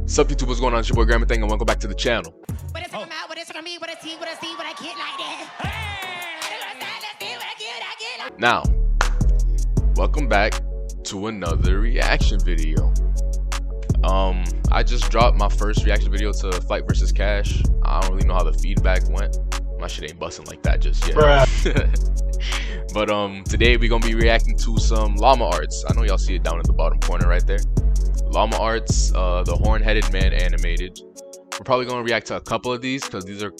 Sup YouTube, what's going on? It's your boy Grandma Thing and welcome back to the channel. What it's talking about, what it's gonna be, what it's see, what I see, what I get like that. Now, welcome back to another reaction video. I just dropped my first reaction video to Fight vs. Cash. I don't really know how the feedback went. My shit ain't busting like that just yet. But today we're gonna be reacting to some llama arts. I know y'all see it down in the bottom corner right there. Llama arts, the Hornheaded Man animated. We're probably gonna react to a couple of these because these are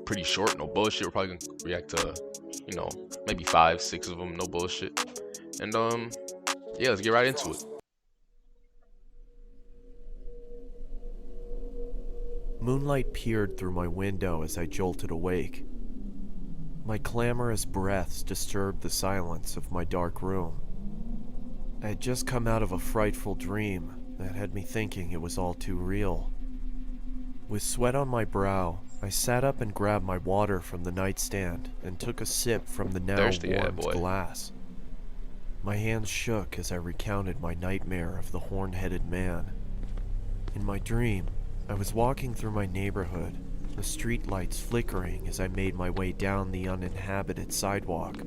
pretty short, no bullshit. We're probably gonna react to, you know, maybe 5, 6 of them, no bullshit. And yeah, let's get right into it. Moonlight peered through my window as I jolted awake. My clamorous breaths disturbed the silence of my dark room. I had just come out of a frightful dream that had me thinking it was all too real. With sweat on my brow, I sat up and grabbed my water from the nightstand and took a sip from the now warmed glass. My hands shook as I recounted my nightmare of the Hornheaded Man. In my dream, I was walking through my neighborhood, the streetlights flickering as I made my way down the uninhabited sidewalk.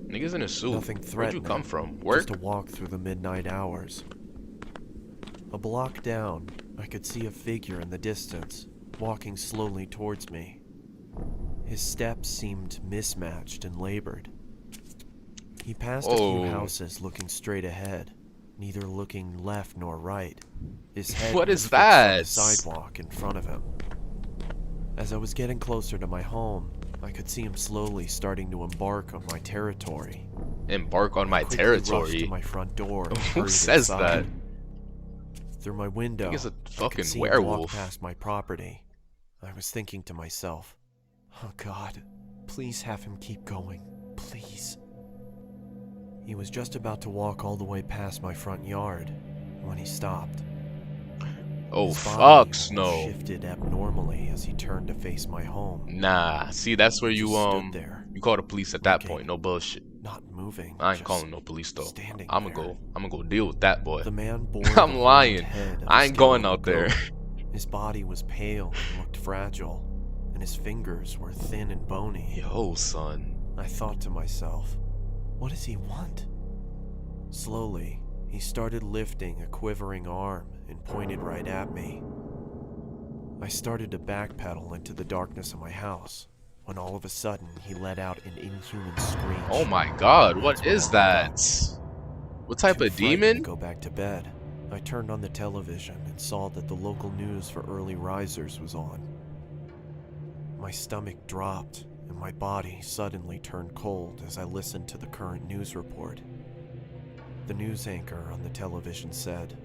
Niggas in a suit. Nothing threatening. Where'd you come from? Work? Just a walk through the midnight hours. A block down, I could see a figure in the distance, walking slowly towards me. His steps seemed mismatched and labored. He passed a few houses looking straight ahead, neither looking left nor right. His head was fixed on the sidewalk in front of him. As I was getting closer to my home, I could see him slowly starting to embark on my territory. Embark on my territory? Rushed to my front door. Who says that? Through my window, he's a fucking I could see him walk past my property. I was thinking to myself, oh God, please have him keep going, please. He was just about to walk all the way past my front yard when he stopped. Oh fuck no. Shifted abnormally as he turned to face my home. Nah, see that's where you call the police at that point. No bullshit. Not moving. I ain't calling no police though. I'm gonna go deal with that boy. The man bore I'm lying. I ain't going out there. His body was pale and looked fragile, and his fingers were thin and bony. Yo, son. I thought to myself, what does he want? Slowly, he started lifting a quivering arm and pointed right at me. I started to backpedal into the darkness of my house, when all of a sudden he let out an inhuman screech. Oh my God, what is that? What type of demon? To go back to bed, I turned on the television and saw that the local news for early risers was on. My stomach dropped and my body suddenly turned cold as I listened to the current news report. The news anchor on the television said,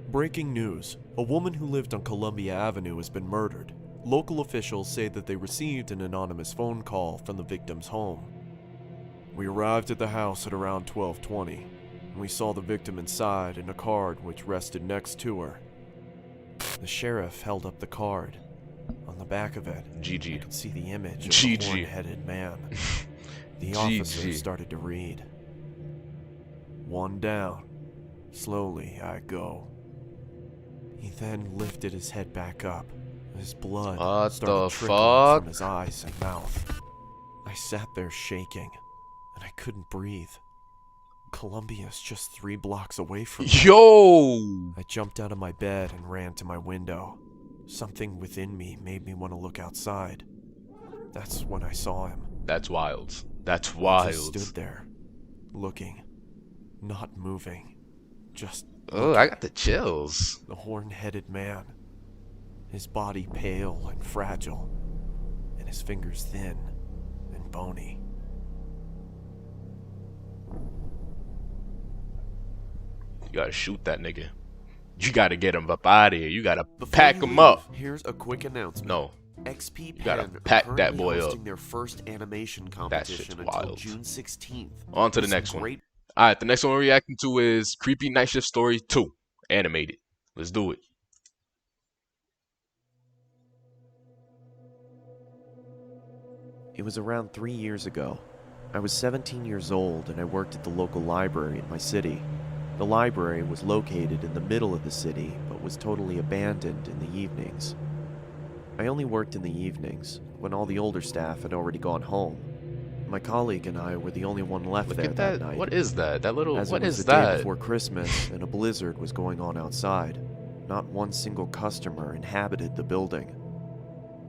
"Breaking news. A woman who lived on Columbia Avenue has been murdered. Local officials say that they received an anonymous phone call from the victim's home. We arrived at the house at around 12:20, and we saw the victim inside in a card which rested next to her." The sheriff held up the card. On the back of it, GG. I could see the image of the Hornheaded Man. The officer started to read. "One down. Slowly I go." He then lifted his head back up. His blood started trickling from his eyes and mouth. I sat there shaking, and I couldn't breathe. Columbia's just 3 blocks away from me. Yo! I jumped out of my bed and ran to my window. Something within me made me want to look outside. That's when I saw him. That's wild. That's wild. I just stood there, looking, not moving, just oh, I got the chills. The Hornheaded Man. His body pale and fragile, and his fingers thin and bony. You gotta shoot that nigga. You gotta get him up out of here. You gotta pack him up. Here's a quick announcement. No. XP You gotta Pen pack that boy up. Their first animation That shit's competition wild. until June 16th. On to the next one. Alright, the next one we're reacting to is Creepy Night Shift Story 2. Animated. Let's do it. It was around 3 years ago. I was 17 years old and I worked at the local library in my city. The library was located in the middle of the city, but was totally abandoned in the evenings. I only worked in the evenings, when all the older staff had already gone home. My colleague and I were the only one left Look there at that that. night. What is that? That little. As What it was is the day that? before Christmas and a blizzard was going on outside, not one single customer inhabited the building.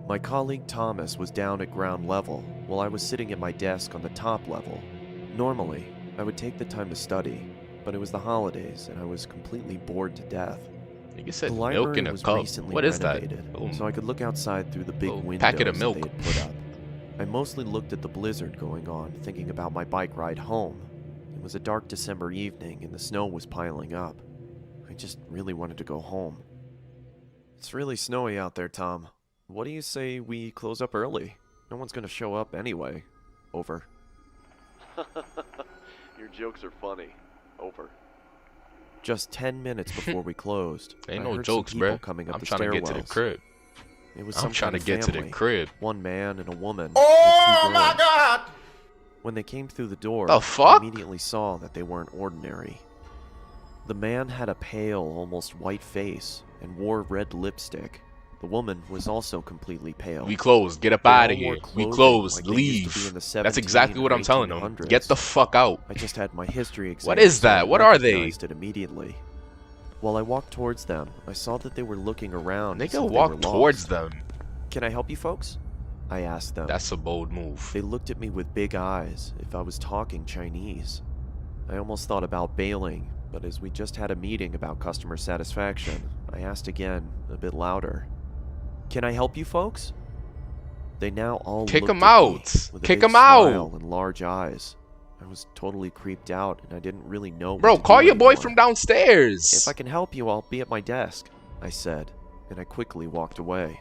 My colleague Thomas was down at ground level, while I was sitting at my desk on the top level. Normally, I would take the time to study, but it was the holidays and I was completely bored to death. You said The milk library in a was cup. recently What is that? renovated, so I could look outside through the big Little windows packet of that they milk. had put up. I mostly looked at the blizzard going on, thinking about my bike ride home. It was a dark December evening and the snow was piling up. I just really wanted to go home. It's really snowy out there, Tom. What do you say we close up early? No one's gonna show up anyway. Over. Your jokes are funny. Over. Just 10 minutes before we closed, Ain't I no heard jokes, some people bruh. coming up I'm the trying to get to the stairwells. crib. It was I'm some trying kind to of get to the family. crib. One man and a woman. Oh with two my girls. God! When they came through the door, The fuck? I immediately saw that they weren't ordinary. The man had a pale, almost white face and wore red lipstick. The woman was also completely pale. We closed. Get up They out all of here. wore We clothing closed. like they used to be Leave. in the That's 17 exactly what or I'm telling them. 1800s. Get the fuck out. I just had my history exam. What is so that? I What are they? recognized it immediately. While I walked towards them, I saw that they were looking around. They as can if walk were towards lost. them. Can I help you folks? I asked them. That's a bold move. They looked at me with big eyes, if I was talking Chinese. I almost thought about bailing, but as we just had a meeting about customer satisfaction, I asked again, a bit louder. Can I help you folks? They now all Kick looked 'em at me out. with a Kick big 'em out. smile and large eyes. I was totally creeped out, and I didn't really know what Bro, to call do your boy anymore. from downstairs. If I can help you, I'll be at my desk, I said, and I quickly walked away.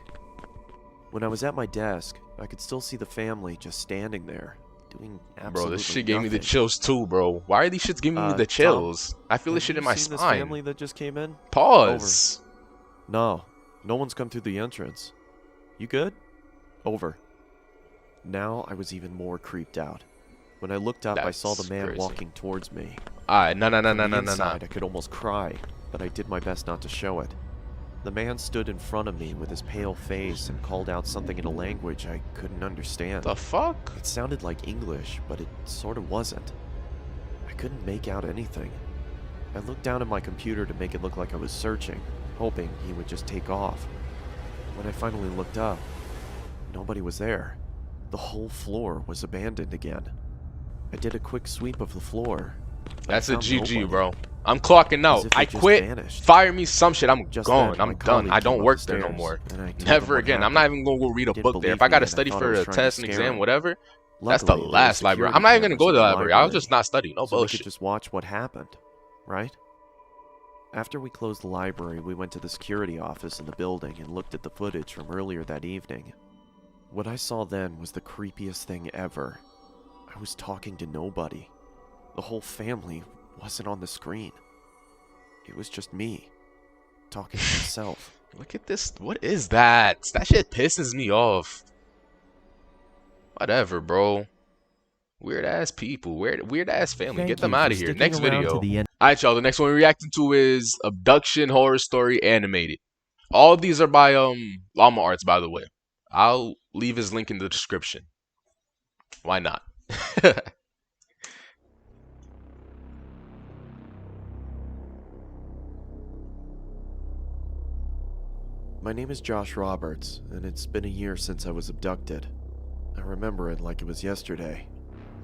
When I was at my desk, I could still see the family just standing there, doing absolutely Bro, this shit gave me the nothing. chills too, bro. Why are these shits giving me the Tom, chills? I feel this Have shit you in my seen this spine. family that just came in? Pause. No, no one's come through the entrance. You good? Over. Now I was even more creeped out. When I looked up, I saw the That's man crazy. walking towards me. Alright, no. From the inside, I could almost cry, but I did my best not to show it. The man stood in front of me with his pale face and called out something in a language I couldn't understand. The fuck? It sounded like English, but it sort of wasn't. I couldn't make out anything. I looked down at my computer to make it look like I was searching, hoping he would just take off. When I finally looked up, nobody was there. The whole floor was abandoned again. I did a quick sweep of the floor. but I That's a found GG, nobody. bro. I'm clocking As out. if they I just quit. vanished. Fire me some shit. I'm Just gone. then, my I'm done. colleague I came don't up work the there no stairs, more. and I told him Never what again. I'm happened. not even gonna go read a He didn't book there. If believe I gotta me, and I study thought I for was a trying to test, an scare exam, him. whatever, that's the Luckily, there were last library. security I'm not even gonna cameras go to in the library. I'll just not study. No so we could bullshit. just watch what happened, right? After we closed the library, we went to the security office in the building and looked at the footage from earlier that evening. What I saw then was the creepiest thing ever. I was talking to nobody. The whole family wasn't on the screen. It was just me, talking to myself. Look at this. What is that? That shit pisses me off. Whatever, bro. Weird ass people. Weird ass family. Get them out of here. Next video. Alright, y'all. The next one we're reacting to is Abduction Horror Story Animated. All of these are by Llama Arts, by the way. I'll leave his link in the description. Why not? My name is Josh Roberts, and it's been a year since I was abducted. I remember it like it was yesterday.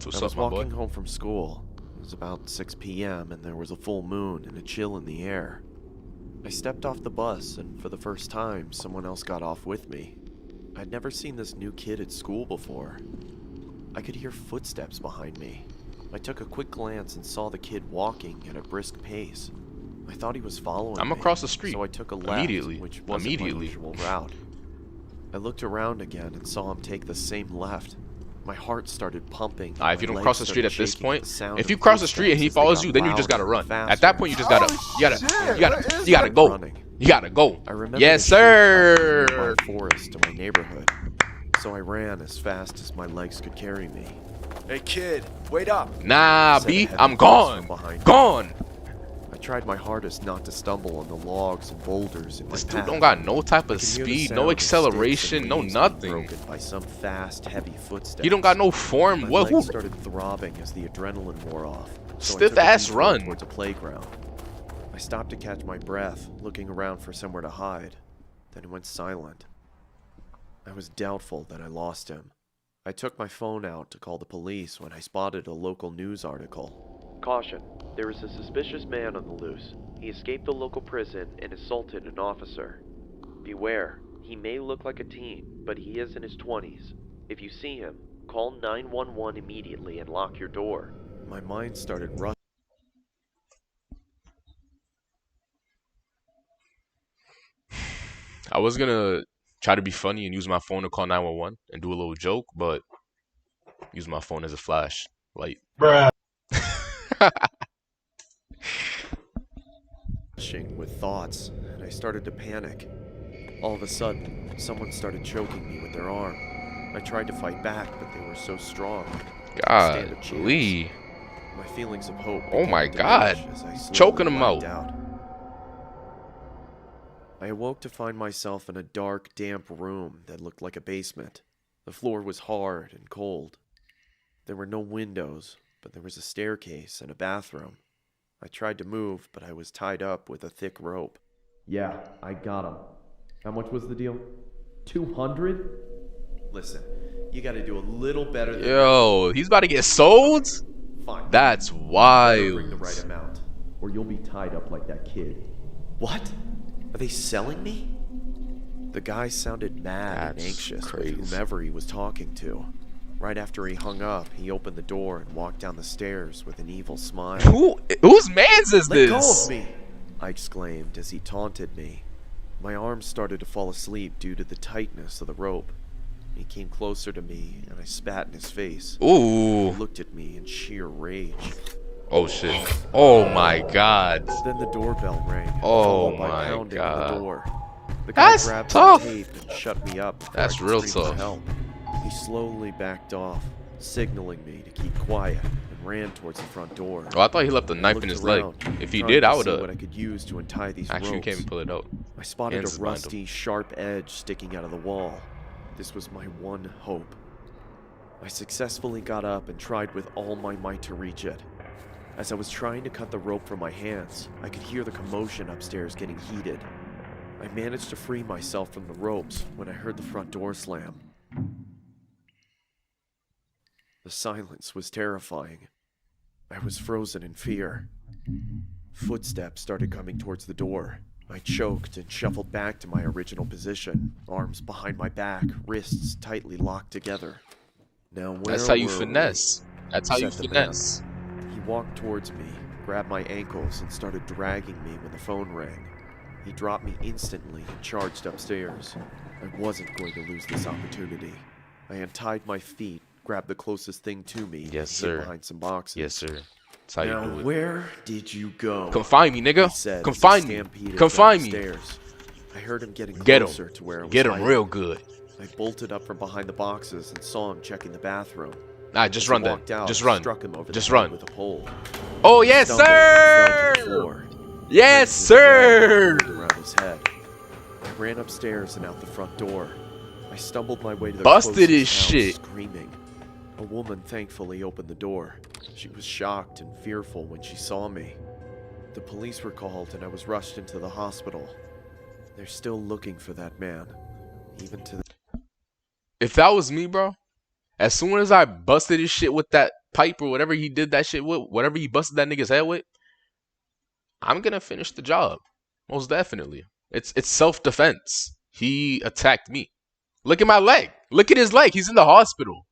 What's I was up, my boy? walking home from school. It was about 6 p.m. and there was a full moon and a chill in the air. I stepped off the bus, and for the first time, someone else got off with me. I'd never seen this new kid at school before. I could hear footsteps behind me. I took a quick glance and saw the kid walking at a brisk pace. I thought he was following I'm me, across the street. so I took a left, Immediately. which wasn't my usual route. I looked around again and saw him take the same left. My heart started pumping. If you don't cross the street at this point, if you of cross the street and he footsteps as they follows got you, then you just gotta louder run. and At that faster. point, you just gotta, you gotta go. Running. You gotta go. I remember Yes, the short cut sir. through the nearby forest to my neighborhood, so I ran as fast as my legs could carry me. Hey kid, wait up. Nah, Said a B, heavy I'm voice gone. from behind me. Gone. I tried my hardest not to stumble on the logs and boulders in my This path. dude don't got no type I of could hear the speed, sound no of sticks and acceleration, no leaves being nothing. broken by some fast, heavy footsteps. He don't got no form. My What? Who? legs started throbbing as the adrenaline wore off. So Stiff I took a ass detour run. towards a playground. I stopped to catch my breath, looking around for somewhere to hide. Then it went silent. I was doubtful that I lost him. I took my phone out to call the police when I spotted a local news article. Caution. There is a suspicious man on the loose. He escaped the local prison and assaulted an officer. Beware. He may look like a teen, but he is in his 20s. If you see him, call 911 immediately and lock your door. My mind started rushing. I was gonna try to be funny and use my phone to call 911 and do a little joke, but use my phone as a flashlight. Bruh. With thoughts, and I started to panic. All of a sudden, someone started choking me with their arm. I tried to fight back, but they were so strong. God, Lee. My feelings of hope. Oh my began to God. diminish as I slowly Choking him blacked out. I awoke to find myself in a dark, damp room that looked like a basement. The floor was hard and cold. There were no windows, but there was a staircase and a bathroom. I tried to move, but I was tied up with a thick rope. Yeah, I got him. How much was the deal? 200? Listen, you gotta do a little better than Yo, he's about to get sold? Fine. That's Better wild. bring the right amount, or you'll be tied up like that kid. What? Are they selling me? The guy sounded mad and That's anxious crazy. with whomever he was talking to. Right after he hung up, he opened the door and walked down the stairs with an evil smile. Whose man's is Let this? go of me! I exclaimed as he taunted me. My arms started to fall asleep due to the tightness of the rope. He came closer to me and I spat in his face. Ooh. He looked at me in sheer rage. Oh shit. Oh my God. Then the doorbell rang. Oh followed by my pounding on the God. door. The guy That's grabbed tough. some tape and shut me up. before That's I could real scream for tough. help. He slowly backed off, signaling me to keep quiet, and ran towards the front door. Oh, I thought he left a knife in Looked his leg. around, If he trying did, to I see would what I have. could use to untie these Actually, you ropes. can't even pull it out. I spotted And a survived him. rusty, sharp edge sticking out of the wall. This was my one hope. I successfully got up and tried with all my might to reach it. As I was trying to cut the rope from my hands, I could hear the commotion upstairs getting heated. I managed to free myself from the ropes when I heard the front door slam. The silence was terrifying. I was frozen in fear. Footsteps started coming towards the door. I choked and shuffled back to my original position, arms behind my back, wrists tightly locked together. Now where That's how you were we? finesse. That's how you Said the man. finesse. He walked towards me, grabbed my ankles, and started dragging me when the phone rang. He dropped me instantly and charged upstairs. I wasn't going to lose this opportunity. I untied my feet, grabbed the closest thing to me, Yes, and hid sir. behind some boxes. Yes, sir. That's how you Now, do it. where did you go? Come find me, He nigga. said Come as he find me. stampeded Come down find the me. stairs. I heard him getting Get closer him. to where I was Get him hiding. real good. I bolted up from behind the boxes and saw him checking the bathroom. Nah, just As run he then. walked out, Just I run. struck him over Just the head run. with a pole. Oh, yes, Stumbled and fell to the sir. floor. Yes, His sir. blood around his head. I ran upstairs and out the front door. I stumbled my way to the Busted closest his house, shit. screaming. A woman thankfully opened the door. She was shocked and fearful when she saw me. The police were called and I was rushed into the hospital. They're still looking for that man, even to If that was me, bro, as soon as I busted his shit with that pipe or whatever he did that shit with, whatever he busted that nigga's head with, I'm gonna finish the job. Most definitely. It's self-defense. He attacked me. Look at my leg. Look at his leg. He's in the hospital.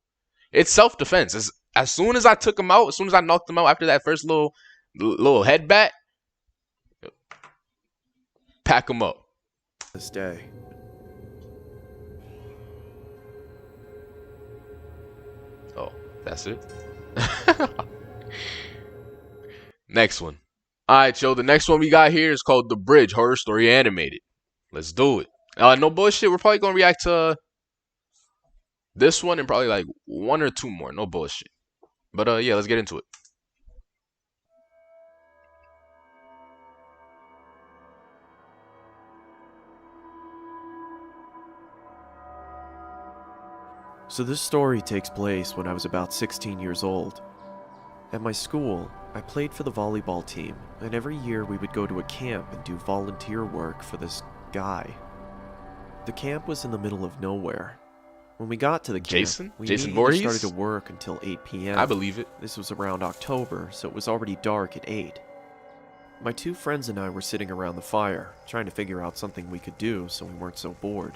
It's self-defense. As soon as I took him out, as soon as I knocked him out after that first little head bat, pack him up. this day. Oh, that's it? Next one. Alright, yo, the next one we got here is called The Bridge Horror Story Animated. Let's do it. No bullshit, we're probably gonna react to this one and probably like one or two more. No bullshit. But yeah, let's get into it. So this story takes place when I was about 16 years old. At my school, I played for the volleyball team, and every year we would go to a camp and do volunteer work for this guy. The camp was in the middle of nowhere. When we got to the camp, we Jason immediately Voorhees? started to work until 8 p.m. I believe it. This was around October, so it was already dark at 8. My two friends and I were sitting around the fire, trying to figure out something we could do so we weren't so bored.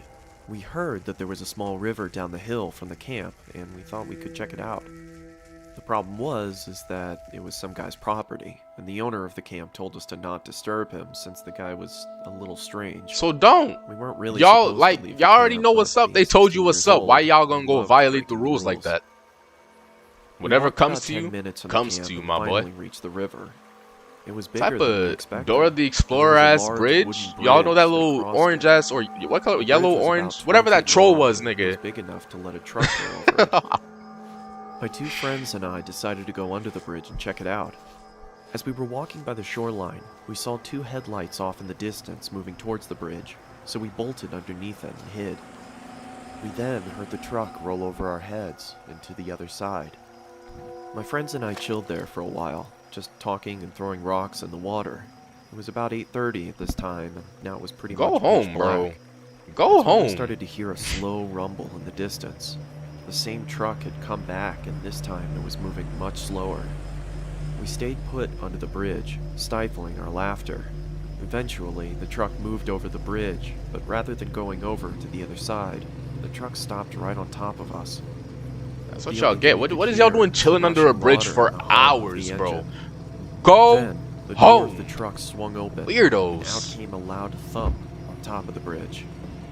We heard that there was a small river down the hill from the camp, and we thought we could check it out. The problem is that it was some guy's property, and the owner of the camp told us to not disturb him since the guy was a little strange. So don't. We weren't really Y'all supposed like to leave y'all the already camp, know but what's up. being They told you 16 what's years up. Why old, y'all gonna we go loved violate the breaking rules like that? We Whatever walked comes about to 10 you, minutes on the comes camp to you, and my boy. finally reached the river. It was bigger Type than we of expected. Dora the Explorer There was a ass large bridge. wooden Y'all know that bridge little crossed orange it. ass or what color? The Yellow, bridge was orange, about whatever 20 that feet troll long, was, and it was nigga. big enough to let a truck go over it. My two friends and I decided to go under the bridge and check it out. As we were walking by the shoreline, we saw two headlights off in the distance moving towards the bridge, so we bolted underneath it and hid. We then heard the truck roll over our heads and to the other side. My friends and I chilled there for a while, just talking and throwing rocks in the water. It was about 8:30 at this time, and now it was pretty Go much home, pitch bro. black. Go That's when we home. started to hear a slow rumble in the distance. The same truck had come back, and this time it was moving much slower. We stayed put under the bridge, stifling our laughter. Eventually, the truck moved over the bridge, but rather than going over to the other side, the truck stopped right on top of us. That's what The y'all only get. thing we What could is y'all hear doing was chilling the under a rushing bridge water for and the hum of hours, the bro? engine. Go Then, the door of the home. truck swung open, and out Weirdos. came a loud thump on top of the bridge.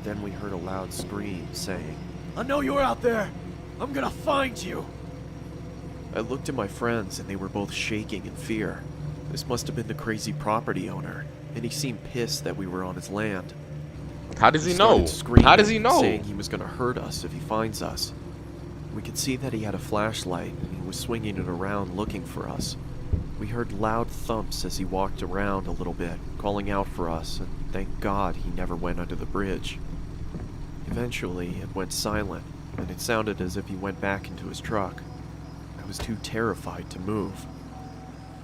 Then we heard a loud scream saying, I know you're out there. I'm gonna find you. I looked at my friends and they were both shaking in fear. This must have been the crazy property owner, and he seemed pissed that we were on his land. How does he started know? screaming, How does he know? saying he was going to hurt us if he finds us. We could see that he had a flashlight and he was swinging it around looking for us. We heard loud thumps as he walked around a little bit, calling out for us, and thank God he never went under the bridge. Eventually, it went silent, and it sounded as if he went back into his truck. I was too terrified to move.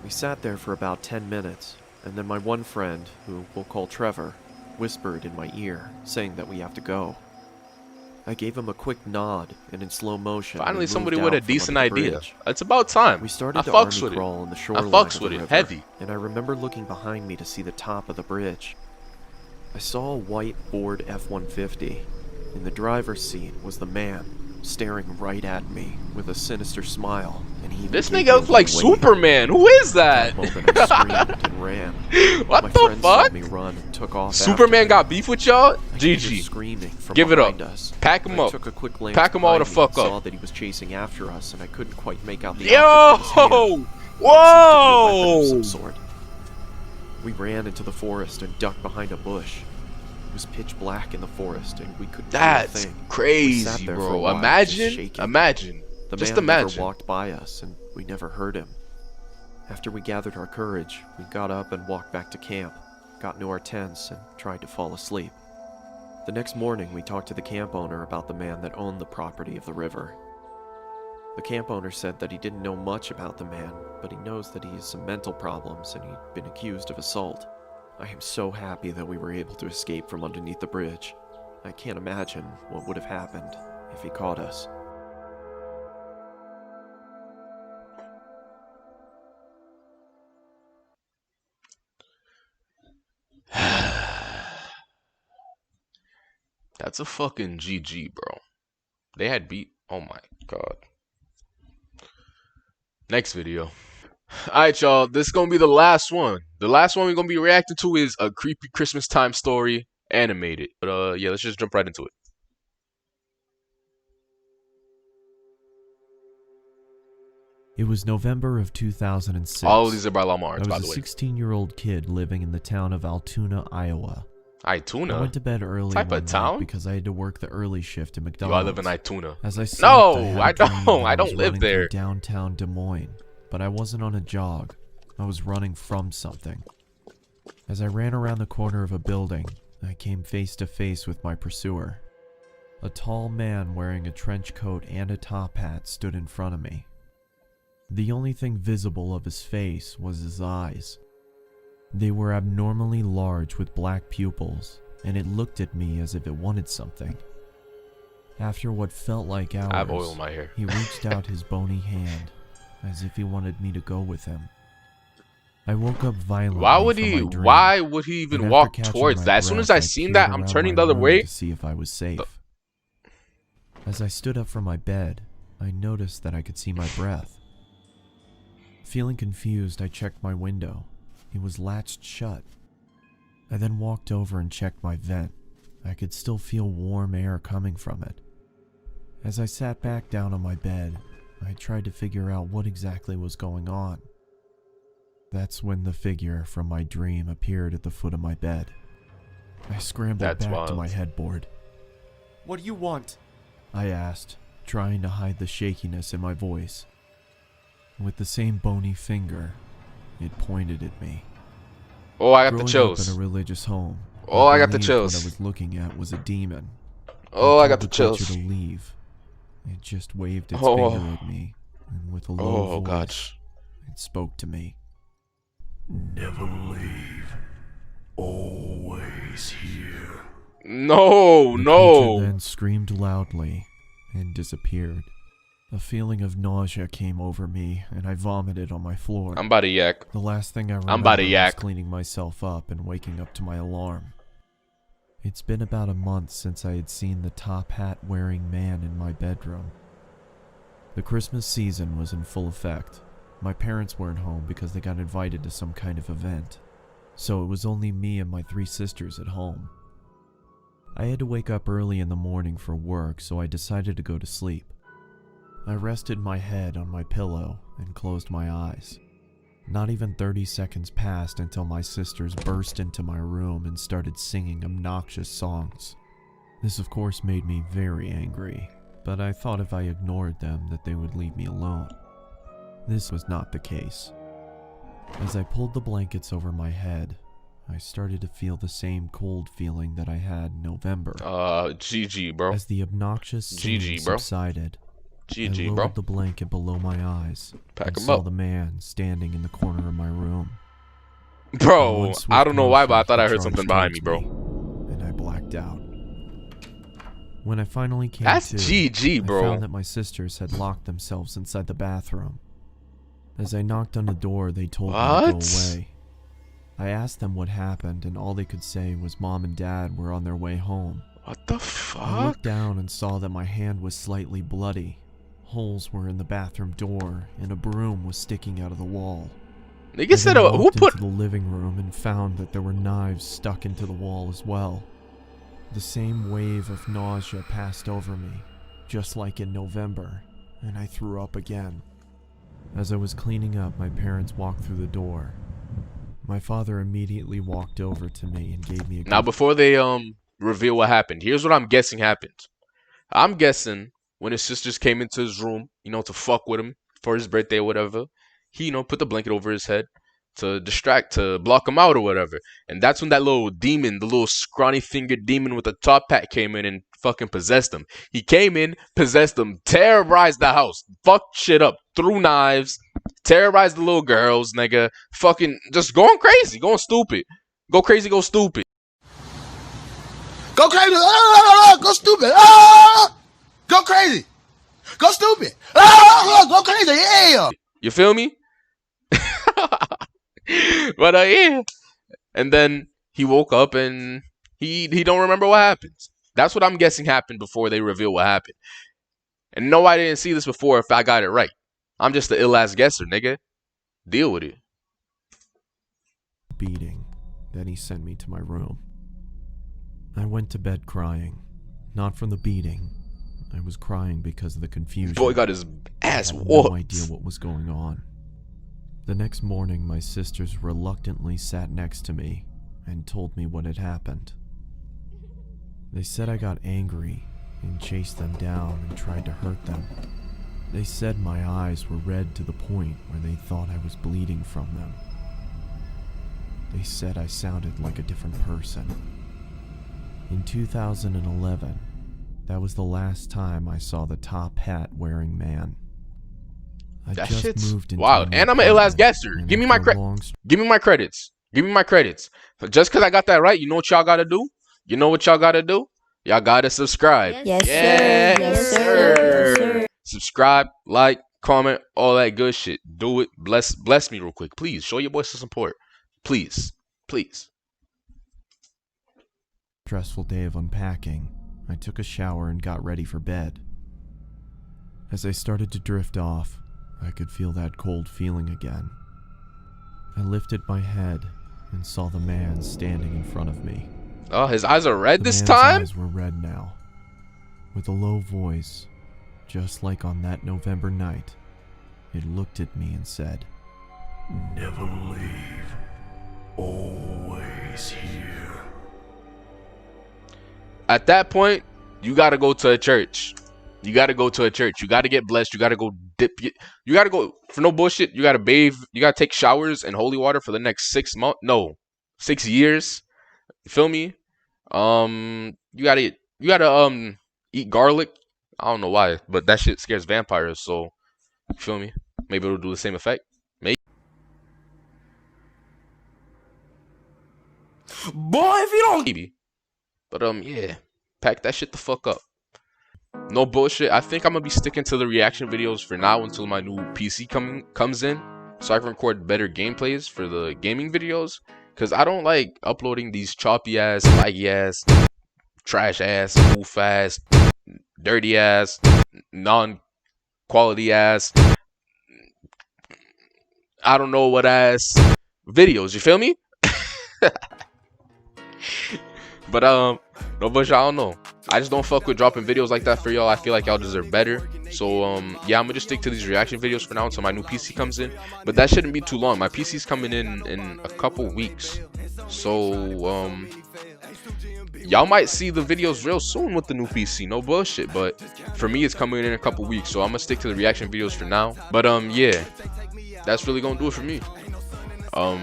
We sat there for about 10 minutes, and then my one friend, who we'll call Trevor, whispered in my ear, saying that we have to go. I gave him a quick nod, and in slow motion, Finally, we somebody moved with a out from decent under the idea. bridge. It's about time. We started I the fucks army with it. crawl on the I shoreline fucks of with the it. river, Heavy. and I remember looking behind me to see the top of the bridge. I saw a white Ford F-150. In the driver's seat was the man, staring right at me with a sinister smile, and he This gave me nigga looks like a wave. Superman. Who is At that? that moment, I screamed and ran. What My the friends saw fuck? me run and took off after Superman me. got beef with y'all? I could hear GG. screaming from Give it up. behind us. Pack him I up. took a quick glance Pack 'em all the behind me and fuck up. saw that he was chasing after us, and I couldn't quite make out the Yo! object in his hand. It seemed to be a weapon of some Whoa! sort. We ran into the forest and ducked behind a bush. It was pitch black in the forest, and we couldn't see a That's thing. We sat crazy, there for a bro. while, just Imagine. shaking. Imagine. The Just man imagine. never walked by us, and we never heard him. After we gathered our courage, we got up and walked back to camp, got into our tents, and tried to fall asleep. The next morning, we talked to the camp owner about the man that owned the property of the river. The camp owner said that he didn't know much about the man, but he knows that he has some mental problems and he'd been accused of assault. I am so happy that we were able to escape from underneath the bridge. I can't imagine what would have happened if he caught us. That's a fucking GG, bro. They had beat. Oh my god. Next video. Alright, y'all. This is gonna be the last one. The last one we're gonna be reacting to is a creepy Christmas time story animated. But yeah, let's just jump right into it. It was November of 2006. All of these are by Amars, I by was the a way. 16-year-old kid living in the town of Altoona, Iowa. I Ituna? went to bed early Type of one night town? because I had to work the early shift at Yo, McDonald's. I live in Ituna. As I slept, No, I, had a I dream don't. that I don't was live running there. through downtown Des Moines, but I wasn't on a jog. I was running from something. As I ran around the corner of a building, I came face to face with my pursuer. A tall man wearing a trench coat and a top hat stood in front of me. The only thing visible of his face was his eyes. They were abnormally large with black pupils, and it looked at me as if it wanted something. After what felt like hours, I have oil in my hair. he reached out his bony hand, as if he wanted me to go with him. I woke up violently. Why would he even walk towards that? As soon as I seen that, I'm turning the other way to see if I was safe. As I stood up from my bed, I noticed that I could see my breath. Feeling confused, I checked my window. It was latched shut. I then walked over and checked my vent. I could still feel warm air coming from it. As I sat back down on my bed, I tried to figure out what exactly was going on. That's when the figure from my dream appeared at the foot of my bed. I scrambled back to my headboard. What do you want? I asked, trying to hide the shakiness in my voice. With the same bony finger, it pointed at me. Oh, I got the Growing chills. up in a religious home, Oh, I got the chills. What I was looking at was a demon. Oh, I got the chills. To leave. It just waved its finger at me, and with a low voice, it spoke to me. Never leave. Always here. No, The no. creature then screamed loudly and disappeared. A feeling of nausea came over me, and I vomited on my floor. I'm about to yak. The last thing I remember I'm about to was yak. cleaning myself up and waking up to my alarm. It's been about a month since I had seen the top hat wearing man in my bedroom. The Christmas season was in full effect. My parents weren't home because they got invited to some kind of event, so it was only me and my 3 sisters at home. I had to wake up early in the morning for work, so I decided to go to sleep. I rested my head on my pillow and closed my eyes. Not even 30 seconds passed until my sisters burst into my room and started singing obnoxious songs. This of course made me very angry, but I thought if I ignored them that they would leave me alone. This was not the case. As I pulled the blankets over my head, I started to feel the same cold feeling that I had in November. GG, bro. As the obnoxious singing subsided, I lowered the blanket below my eyes and saw the man standing in the corner of my room. Bro, I don't know why, but I thought I heard something behind me, bro. And I blacked out. When I finally came That's to, GG, bro. I found that my sisters had locked themselves inside the bathroom. As I knocked on the door, they told me to go away. I asked them what happened, and all they could say was Mom and Dad were on their way home. What the fuck? I looked down and saw that my hand was slightly bloody. Holes were in the bathroom door, and a broom was sticking out of the wall. Nigga said, who put into the living room and found that there were knives stuck into the wall as well. The same wave of nausea passed over me, just like in November, and I threw up again. As I was cleaning up, my parents walked through the door. My father immediately walked over to me and gave me a... Now, before they reveal what happened, here's what I'm guessing happened. I'm guessing when his sisters came into his room, you know, to fuck with him for his birthday or whatever, he, you know, put the blanket over his head to block him out or whatever. And that's when that little demon, the little scrawny fingered demon with the top hat came in and fucking possessed him. He came in, possessed him, terrorized the house, fucked shit up, threw knives, terrorized the little girls, nigga, fucking just going crazy, going stupid. Go crazy, go stupid. Go crazy, go stupid, go crazy, go stupid, go crazy, yeah. You feel me? But yeah. And then he woke up and he don't remember what happened. That's what I'm guessing happened before they reveal what happened. And no, I didn't see this before if I got it right. I'm just the ill-ass guesser, nigga. Deal with it. Beating. Then he sent me to my room. I went to bed crying. Not from the beating. I was crying because of the confusion. Boy got his ass I had whooped. no idea what was going on. The next morning, my sisters reluctantly sat next to me and told me what had happened. They said I got angry and chased them down and tried to hurt them. They said my eyes were red to the point where they thought I was bleeding from them. They said I sounded like a different person. In 2011, That was the last time I saw the top hat wearing man. I That just shit's moved into wild. a new And I'm an ill ass apartment, guesser. and Give me my after a credit. long Give me my credits. Give me my credits. Just because I got that right, you know what y'all gotta do? You know what y'all gotta do? Y'all gotta subscribe. Yes, sir. Yes, Yes, sir. sir. Yes, sir. Subscribe, like, comment, all that good shit. Do it. Bless me real quick. Please. Show your boys some support. Please. Please. stressful day of unpacking, I took a shower and got ready for bed. As I started to drift off, I could feel that cold feeling again. I lifted my head and saw the man standing in front of me. Oh, his eyes are red The this man's time? eyes were red now. With a low voice, just like on that November night, it looked at me and said, Never leave. Always here. At that point, you gotta go to a church. You gotta go to a church. You gotta get blessed. You gotta go dip. You gotta go, for no bullshit, you gotta bathe. You gotta take showers in holy water for the next 6 months. No, 6 years. You feel me? You gotta eat garlic. I don't know why, but that shit scares vampires. So, you feel me? Maybe it'll do the same effect. Maybe. Boy, if you don't Maybe. But yeah, pack that shit the fuck up. No bullshit. I think I'm gonna be sticking to the reaction videos for now until my new PC comes in, so I can record better gameplays for the gaming videos. Cause I don't like uploading these choppy ass, laggy ass, trash ass, goof ass, dirty ass, non-quality ass, I don't know what ass videos. You feel me? But no bullshit, I don't know. I just don't fuck with dropping videos like that for y'all. I feel like y'all deserve better. So yeah, I'm gonna just stick to these reaction videos for now until my new PC comes in. But that shouldn't be too long. My PC's coming in a couple weeks. So y'all might see the videos real soon with the new PC. No bullshit. But for me, it's coming in a couple weeks. So I'm gonna stick to the reaction videos for now. But yeah, that's really gonna do it for me.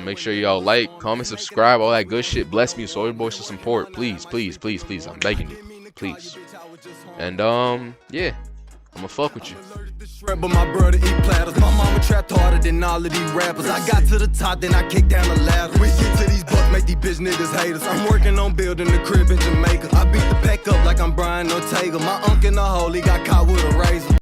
Make sure y'all like, comment, subscribe, all that good shit. Bless me so your boys some support. Please, please, please, please. I'm begging you. Please. And yeah, I'ma fuck with you. But my brother eat platters. My mama trapped harder than all of these rappers. I got to the top, then I kicked down the ladder. We get to these bucks, make these bitch niggas haters. I'm working on building the crib in Jamaica. I beat the pack up like I'm Brian Ortega. My uncle in the hole, he got caught with a razor.